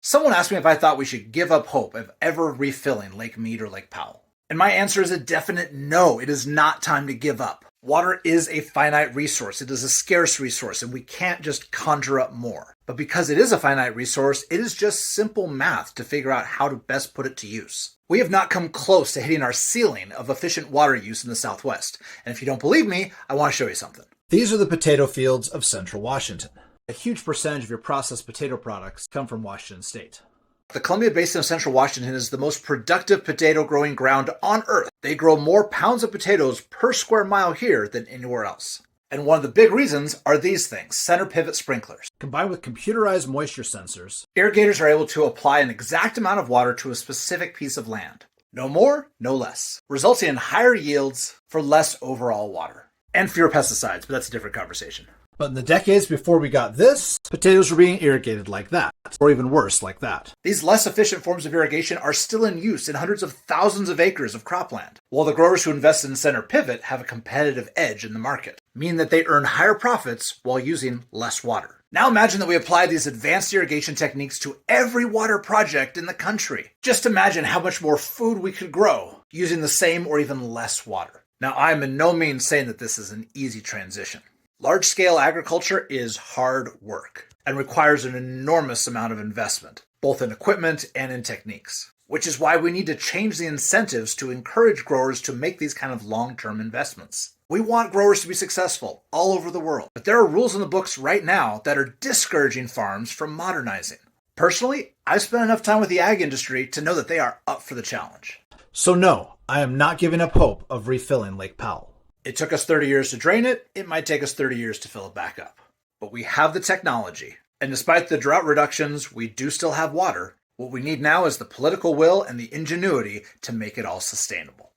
Someone asked me if I thought we should give up hope of ever refilling Lake Mead or Lake Powell. And my answer is a definite no. It is not time to give up. Water is a finite resource. It is a scarce resource, and we can't just conjure up more. But because it is a finite resource, it is just simple math to figure out how to best put it to use. We have not come close to hitting our ceiling of efficient water use in the Southwest. And if you don't believe me, I want to show you something. These are the potato fields of Central Washington. A huge percentage of your processed potato products come from Washington State. The Columbia Basin of Central Washington is the most productive potato growing ground on Earth. They grow more pounds of potatoes per square mile here than anywhere else. And one of the big reasons are these things, center pivot sprinklers. Combined with computerized moisture sensors, irrigators are able to apply an exact amount of water to a specific piece of land. No more, no less, resulting in higher yields for less overall water. And fewer pesticides, but that's a different conversation. But in the decades before we got this, potatoes were being irrigated like that, or even worse, like that. These less efficient forms of irrigation are still in use in hundreds of thousands of acres of cropland, while the growers who invest in center pivot have a competitive edge in the market, meaning that they earn higher profits while using less water. Now imagine that we apply these advanced irrigation techniques to every water project in the country. Just imagine how much more food we could grow using the same or even less water. Now, I'm in no means saying that this is an easy transition. Large-scale agriculture is hard work and requires an enormous amount of investment, both in equipment and in techniques, which is why we need to change the incentives to encourage growers to make these kind of long-term investments. We want growers to be successful all over the world, but there are rules in the books right now that are discouraging farms from modernizing. Personally, I've spent enough time with the ag industry to know that they are up for the challenge. So no, I am not giving up hope of refilling Lake Powell. It took us 30 years to drain it. It might take us 30 years to fill it back up. But we have the technology. And despite the drought reductions, we do still have water. What we need now is the political will and the ingenuity to make it all sustainable.